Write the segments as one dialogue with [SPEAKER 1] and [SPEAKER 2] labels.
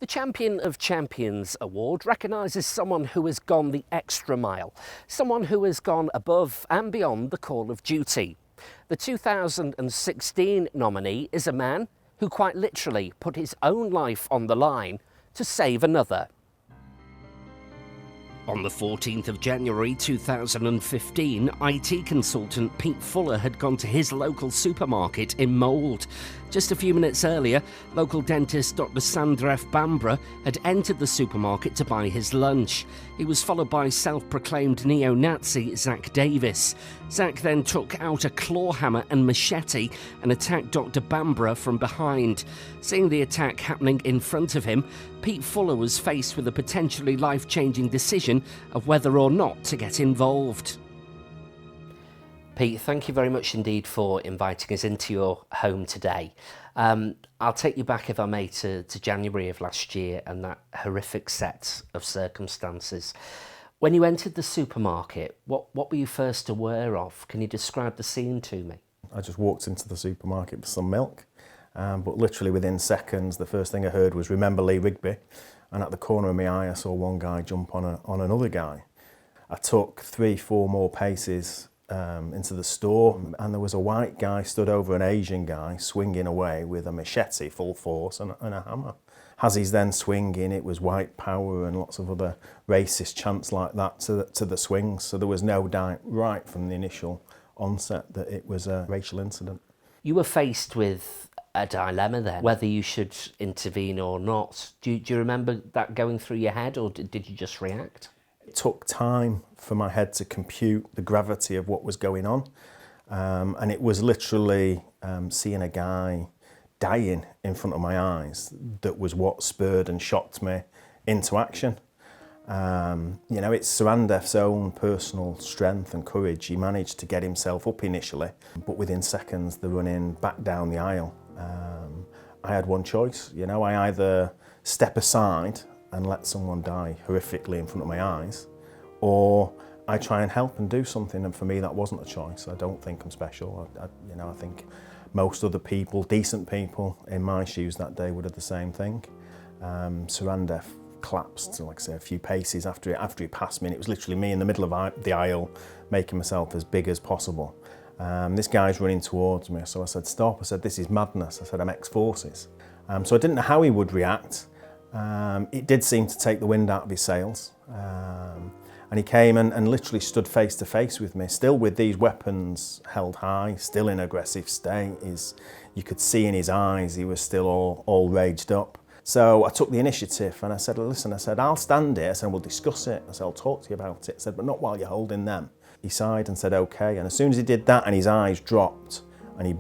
[SPEAKER 1] The Champion of Champions Award recognises someone who has gone the extra mile, someone who has gone above and beyond the call of duty. The 2016 nominee is a man who quite literally put his own life on the line to save another. On the 14th of January 2015, IT consultant Pete Fuller had gone to his local supermarket in Mould. Just a few minutes earlier, local dentist Dr. Sandref Bambra had entered the supermarket to buy his lunch. He was followed by self-proclaimed neo-Nazi Zach Davis. Zach then took out a claw hammer and machete and attacked Dr. Bambra from behind. Seeing the attack happening in front of him, Pete Fuller was faced with a potentially life-changing decision of whether or not to get involved. Pete, thank you very much indeed for inviting us into your home today. I'll take you back, if I may, to January of last year and that horrific set of circumstances. When you entered the supermarket, what were you first aware of? Can you describe the scene to me?
[SPEAKER 2] I just walked into the supermarket for some milk, but literally within seconds, the first thing I heard was, "Remember Lee Rigby?" And at the corner of my eye, I saw one guy jump on another guy. I took 3-4 more paces into the store, and there was a white guy stood over an Asian guy swinging away with a machete full force and a hammer. As he's then swinging, it was white power and lots of other racist chants like that to the swings. So there was no doubt right from the initial onset that it was a racial incident.
[SPEAKER 1] You were faced with a dilemma then, whether you should intervene or not. Do you remember that going through your head, or did you just react?
[SPEAKER 2] It took time for my head to compute the gravity of what was going on. And it was literally seeing a guy dying in front of my eyes that was what spurred and shocked me into action. It's Sandref's own personal strength and courage. He managed to get himself up initially, but within seconds, the running back down the aisle. I had one choice, I either step aside and let someone die horrifically in front of my eyes, or I try and help and do something, and for me that wasn't a choice. I don't think I'm special. I think most other people, decent people in my shoes that day would have the same thing. Sandref collapsed, like I say, a few paces after he passed me, and it was literally me in the middle of the aisle making myself as big as possible. This guy's running towards me, so I said, "Stop." I said, "This is madness." I said, "I'm ex-forces." So I didn't know how he would react. It did seem to take the wind out of his sails. And he came and literally stood face to face with me, still with these weapons held high, still in aggressive state. You could see in his eyes he was still all raged up. So I took the initiative and I said, "Listen," I said, "I'll stand here," I said, "We'll discuss it." I said, "I'll talk to you about it." I said, "But not while you're holding them." He sighed and said, "Okay." And as soon as he did that and his eyes dropped and he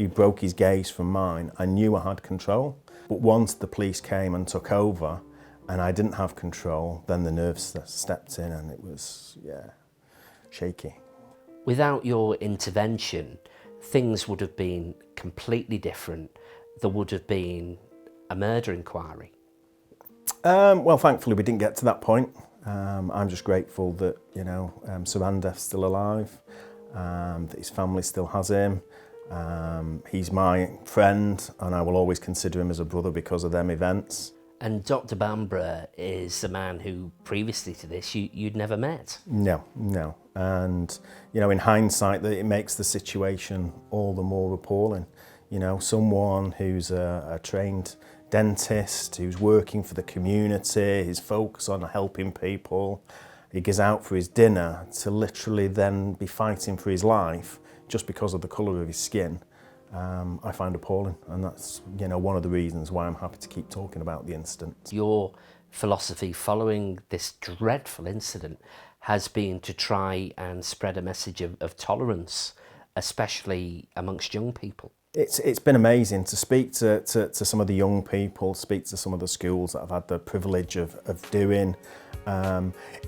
[SPEAKER 2] broke his gaze from mine, I knew I had control. But once the police came and took over and I didn't have control, then the nerves stepped in and it was, shaky.
[SPEAKER 1] Without your intervention, things would have been completely different. There would have been a murder inquiry.
[SPEAKER 2] Well, thankfully we didn't get to that point. I'm just grateful that, Sandref's still alive, that his family still has him. He's my friend and I will always consider him as a brother because of them events.
[SPEAKER 1] And Dr. Bambra is a man who, previously to this, you'd never met.
[SPEAKER 2] No. And, in hindsight, that it makes the situation all the more appalling. Someone who's a trained dentist, who's working for the community, his focus on helping people, he goes out for his dinner to literally then be fighting for his life just because of the colour of his skin. I find appalling, and that's one of the reasons why I'm happy to keep talking about the incident.
[SPEAKER 1] Your philosophy following this dreadful incident has been to try and spread a message of tolerance, especially amongst young people.
[SPEAKER 2] It's been amazing to speak to some of the young people, speak to some of the schools that I've had the privilege of doing.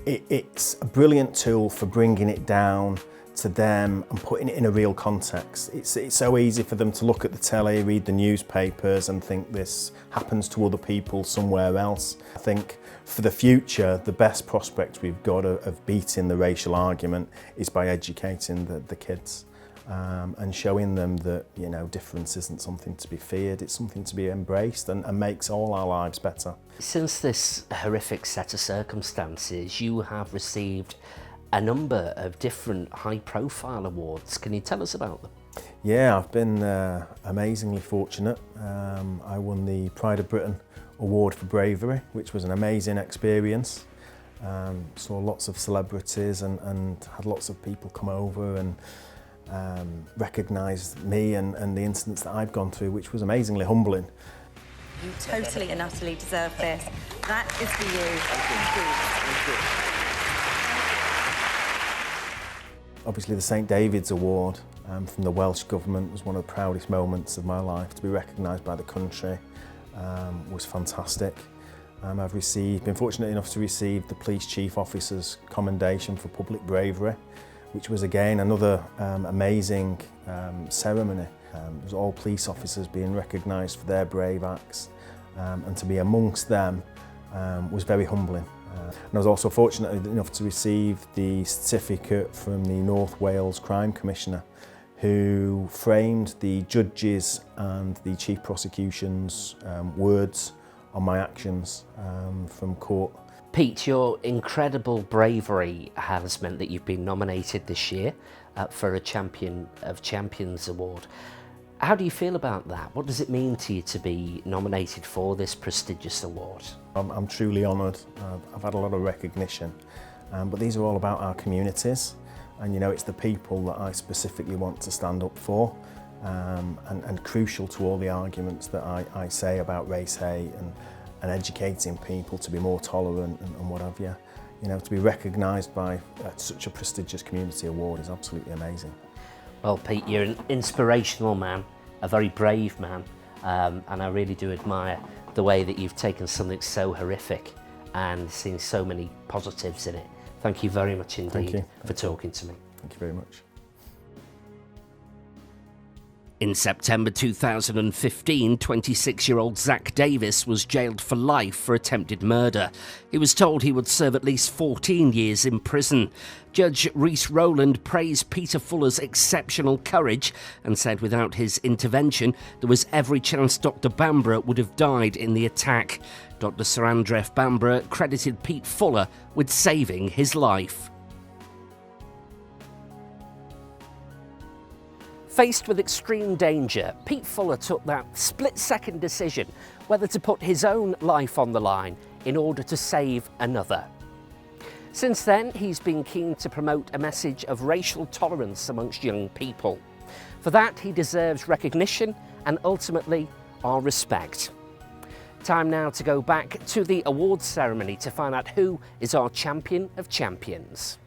[SPEAKER 2] It's a brilliant tool for bringing it down to them and putting it in a real context. It's so easy for them to look at the telly, read the newspapers and think this happens to other people somewhere else. I think for the future, the best prospect we've got of beating the racial argument is by educating the kids. and showing them that, you know, difference isn't something to be feared, it's something to be embraced, and makes all our lives better.
[SPEAKER 1] Since this horrific set of circumstances, you have received a number of different high-profile awards. Can you tell us about them?
[SPEAKER 2] Yeah, I've been amazingly fortunate. I won the Pride of Britain Award for Bravery, which was an amazing experience. Saw lots of celebrities and had lots of people come over and recognise me and the incidents that I've gone through, which was amazingly humbling.
[SPEAKER 3] You totally and utterly deserve this. That is for you. Thank you.
[SPEAKER 2] Obviously the St David's Award from the Welsh Government was one of the proudest moments of my life. To be recognised by the country was fantastic. I've been fortunate enough to receive the Police Chief Officer's Commendation for Public Bravery, which was again another amazing ceremony. It was all police officers being recognised for their brave acts, and to be amongst them was very humbling. And I was also fortunate enough to receive the certificate from the North Wales Crime Commissioner, who framed the judges and the Chief Prosecution's words on my actions from court.
[SPEAKER 1] Pete, your incredible bravery has meant that you've been nominated this year for a Champion of Champions award. How do you feel about that? What does it mean to you to be nominated for this prestigious award?
[SPEAKER 2] I'm truly honoured. I've had a lot of recognition, but these are all about our communities, and you know, it's the people that I specifically want to stand up for, and crucial to all the arguments that I say about race hate and educating people to be more tolerant and what have you. You know, to be recognised by such a prestigious community award is absolutely amazing.
[SPEAKER 1] Well, Pete, you're an inspirational man, a very brave man, and I really do admire the way that you've taken something so horrific and seen so many positives in it. Thank you very much indeed for talking to me.
[SPEAKER 2] Thank you very much.
[SPEAKER 1] In September 2015, 26-year-old Zach Davis was jailed for life for attempted murder. He was told he would serve at least 14 years in prison. Judge Rhys Rowland praised Peter Fuller's exceptional courage and said without his intervention, there was every chance Dr. Bamborough would have died in the attack. Dr. Sir Andref Bamborough credited Pete Fuller with saving his life. Faced with extreme danger, Pete Fuller took that split-second decision whether to put his own life on the line in order to save another. Since then, he's been keen to promote a message of racial tolerance amongst young people. For that, he deserves recognition and ultimately our respect. Time now to go back to the awards ceremony to find out who is our Champion of Champions.